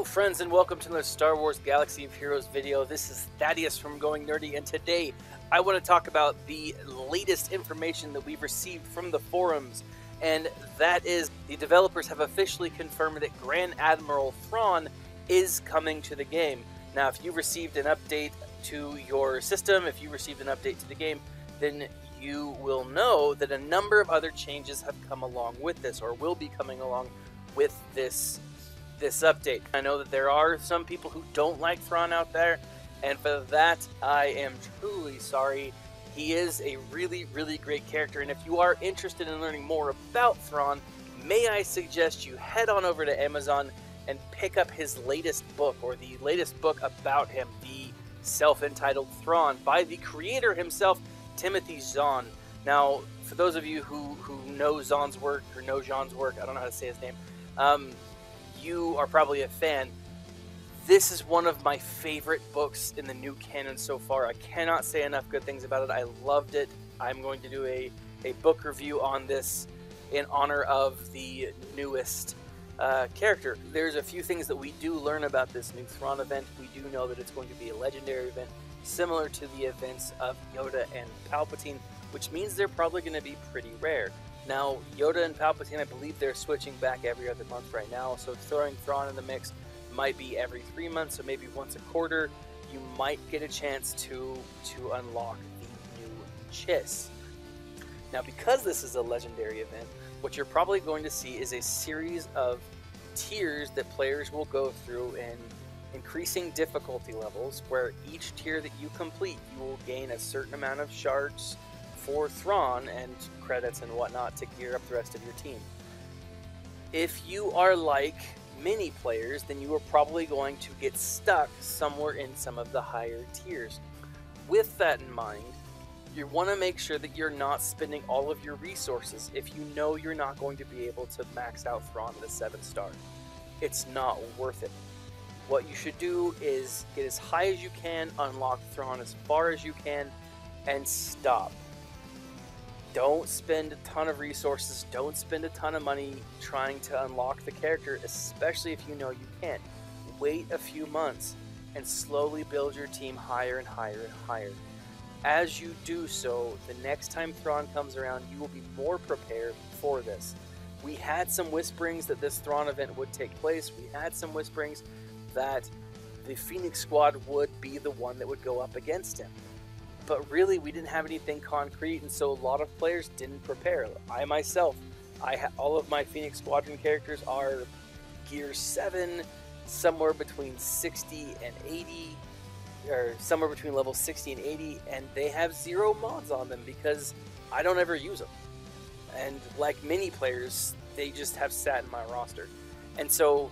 friends, and welcome to another Star Wars Galaxy of Heroes video. This is Thaddeus from Going Nerdy, and today I want to talk about the latest information that we've received from the forums, and that is the developers have officially confirmed that Grand Admiral Thrawn is coming to the game. Now, if you received an update to your system, if you received an update to the game, then you will know that a number of other changes have come along with this, or will be coming along with this update. I know that there are some people who don't like Thrawn out there, and for that I am truly sorry. He is a really, really great character, and if you are interested in learning more about Thrawn, may I suggest you head on over to Amazon and pick up his latest book, or the latest book about him, the self-entitled Thrawn, by the creator himself, Timothy Zahn. Now, for those of you who know Zahn's work, or know Jean's work, I don't know how to say his name, you are probably a fan. This is one of my favorite books in the new canon so far. I cannot say enough good things about it. I loved it. I'm going to do a book review on this in honor of the newest character. There's a few things that we do learn about this new Thrawn event. We do know that it's going to be a legendary event, similar to the events of Yoda and Palpatine, which means they're probably going to be pretty rare. Now, Yoda and Palpatine, I believe they're switching back every other month right now, so throwing Thrawn in the mix might be every 3 months, so maybe once a quarter, you might get a chance to unlock the new Chiss. Now, because this is a legendary event, what you're probably going to see is a series of tiers that players will go through in increasing difficulty levels, where each tier that you complete, you will gain a certain amount of shards for Thrawn and credits and whatnot to gear up the rest of your team. If you are like many players, then you are probably going to get stuck somewhere in some of the higher tiers. With that in mind, you want to make sure that you're not spending all of your resources if you know you're not going to be able to max out Thrawn at a 7-star. It's not worth it. What you should do is get as high as you can, unlock Thrawn as far as you can, and stop. Don't spend a ton of resources, don't spend a ton of money trying to unlock the character, especially if you know you can't. Wait a few months and slowly build your team higher and higher and higher. As you do so, the next time Thrawn comes around, you will be more prepared for this. We had some whisperings that this Thrawn event would take place. We had some whisperings that the Phoenix Squad would be the one that would go up against him. But really, we didn't have anything concrete, and so a lot of players didn't prepare. I myself, all of my Phoenix Squadron characters are Gear 7, somewhere between 60 and 80, or somewhere between level 60 and 80, and they have 0 mods on them because I don't ever use them. And like many players, they just have sat in my roster. And so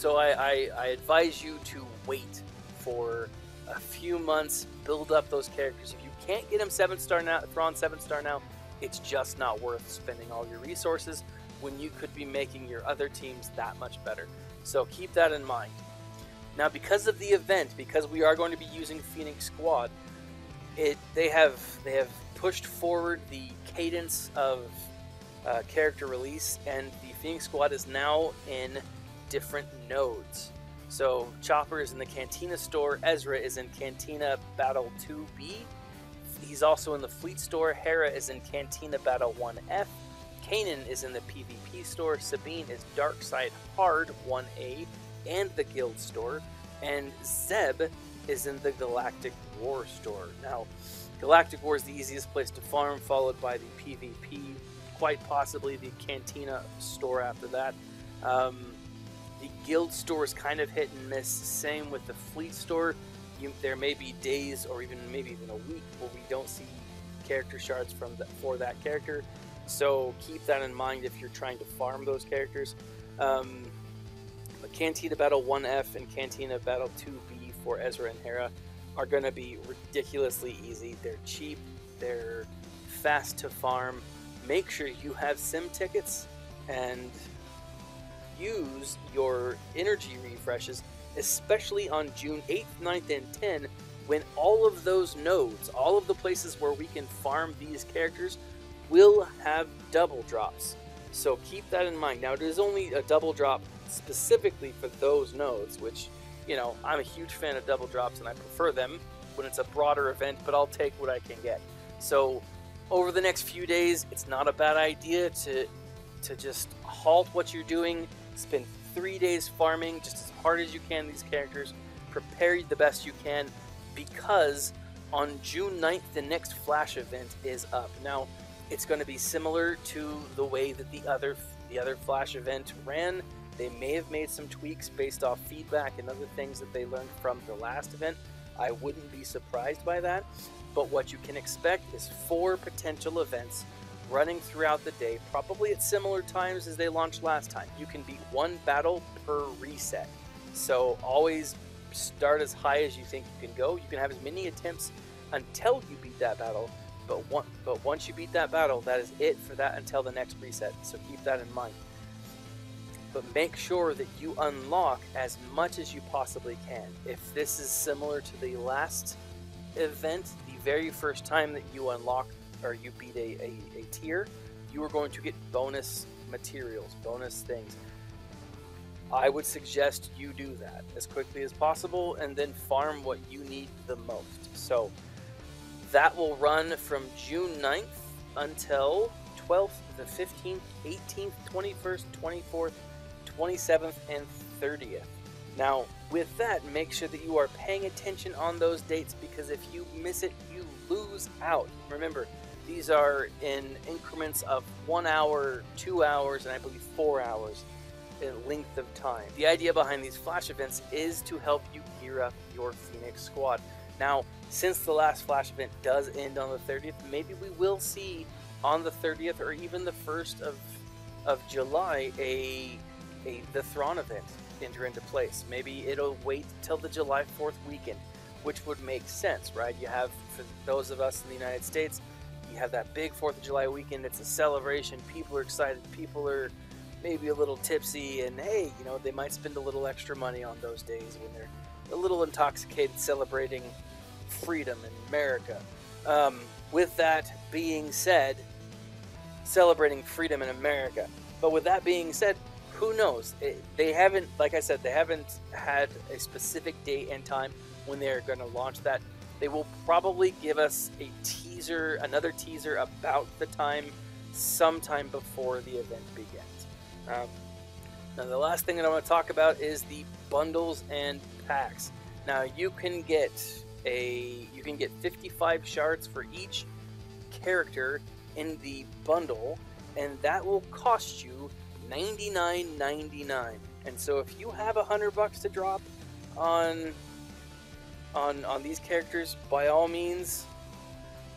I advise you to wait for a few months, build up those characters. If you can't get him 7-star now, Thrawn 7-star now, it's just not worth spending all your resources when you could be making your other teams that much better. So keep that in mind. Now, because of the event, because we are going to be using Phoenix Squad, they have pushed forward the cadence of character release, and the Phoenix Squad is now in different nodes. So Chopper is in the Cantina store, Ezra is in Cantina Battle 2B, he's also in the Fleet store, Hera is in Cantina Battle 1F, Kanan is in the PvP store, Sabine is Dark Side Hard 1A and the Guild store, and Zeb is in the Galactic War store. Now, Galactic War is the easiest place to farm, followed by the PvP, quite possibly the Cantina store after that. The Guild store is kind of hit and miss. Same with the Fleet store. There may be days, or maybe even a week, where we don't see character shards for that character. So keep that in mind if you're trying to farm those characters. But Cantina Battle 1F and Cantina Battle 2B for Ezra and Hera are going to be ridiculously easy. They're cheap. They're fast to farm. Make sure you have sim tickets and use your energy refreshes, especially on June 8th, 9th, and 10th, when all of those nodes, all of the places where we can farm these characters, will have double drops. So keep that in mind. Now, it is only a double drop specifically for those nodes, which, you know, I'm a huge fan of double drops and I prefer them when it's a broader event, but I'll take what I can get. So over the next few days, it's not a bad idea to just halt what you're doing, spend 3 days farming just as hard as you can these characters, prepare the best you can, because on June 9th, the next Flash event is up. Now, it's going to be similar to the way that the other Flash event ran. They may have made some tweaks based off feedback and other things that they learned from the last event. I wouldn't be surprised by that. But what you can expect is 4 potential events running throughout the day, probably at similar times as they launched last time. You can beat 1 battle per reset. So always start as high as you think you can go. You can have as many attempts until you beat that battle, but once you beat that battle, that is it for that until the next reset. So keep that in mind. But make sure that you unlock as much as you possibly can. If this is similar to the last event, the very first time that you unlock or you beat a tier, you are going to get bonus materials, bonus things. I would suggest you do that as quickly as possible and then farm what you need the most. So that will run from June 9th until 12th, the 15th, 18th, 21st, 24th, 27th, and 30th. Now, with that, make sure that you are paying attention on those dates, because if you miss it, you lose out. Remember, these are in increments of 1 hour, 2 hours, and I believe 4 hours in length of time. The idea behind these Flash events is to help you gear up your Phoenix squad. Now, since the last Flash event does end on the 30th, maybe we will see on the 30th or even the 1st of July the Thrawn event enter into place. Maybe it'll wait till the July 4th weekend, which would make sense, right? You have, for those of us in the United States, you have that big 4th of July weekend. It's a celebration. People are excited. People are maybe a little tipsy, and hey, you know, they might spend a little extra money on those days when they're a little intoxicated celebrating freedom in America. With that being said, celebrating freedom in America. But with that being said, who knows? They haven't, like I said, they haven't had a specific date and time when they're going to launch that. They will probably give us a teaser, another teaser about the time, sometime before the event begins. Now, the last thing that I want to talk about is the bundles and packs. Now, you can get 55 shards for each character in the bundle, and that will cost you $99.99. And so if you have $100 to drop on these characters, by all means,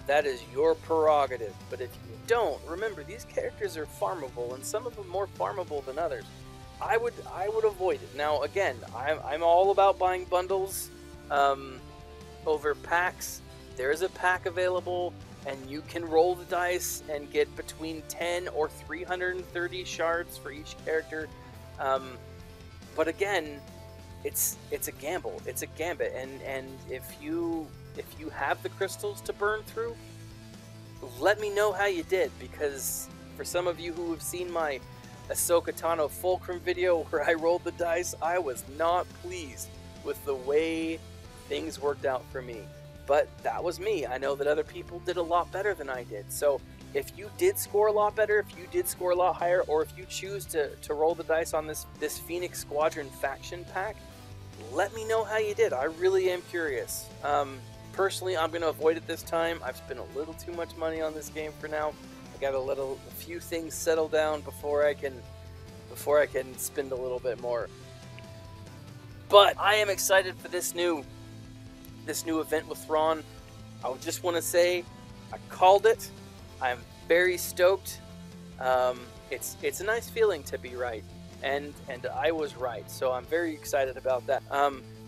that is your prerogative. But if you don't, remember, these characters are farmable, and some of them more farmable than others. I would avoid it. Now, again, I'm all about buying bundles over packs. There is a pack available, and you can roll the dice and get between 10 or 330 shards for each character. But again, it's a gamble. It's a gambit, and if you have the crystals to burn through, let me know how you did, because for some of you who have seen my Ahsoka Tano Fulcrum video where I rolled the dice, I was not pleased with the way things worked out for me. But that was me. I know that other people did a lot better than I did. So if you did score a lot better, if you did score a lot higher, or if you choose to roll the dice on this Phoenix Squadron faction pack, let me know how you did. I really am curious. Personally, I'm going to avoid it this time. I've spent a little too much money on this game for now. I got to let a few things settle down before I can spend a little bit more. But I am excited for this new event with Thrawn. I just want to say I called it. I'm very stoked. It's a nice feeling to be right, and I was right, so I'm very excited about that.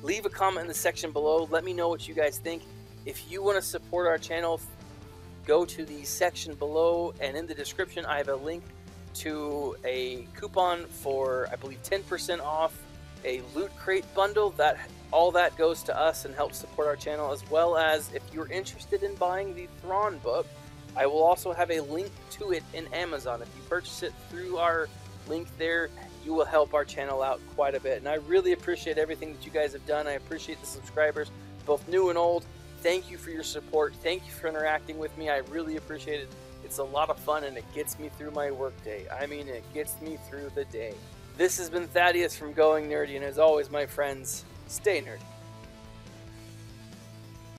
Leave a comment in the section below. Let me know what you guys think. If you want to support our channel, go to the section below, and in the description I have a link to a coupon for, I believe, 10% off a loot crate bundle. That all that goes to us and helps support our channel, as well as if you're interested in buying the Thrawn book, I will also have a link to it in Amazon. If you purchase it through our link there. You will help our channel out quite a bit, and I really appreciate everything that you guys have done. I appreciate the subscribers, both new and old. Thank you for your support. Thank you for interacting with me. I really appreciate it. It's a lot of fun, and it gets me through my workday. I mean, it gets me through the day. This has been Thaddeus from Going Nerdy, and as always, my friends, stay nerdy.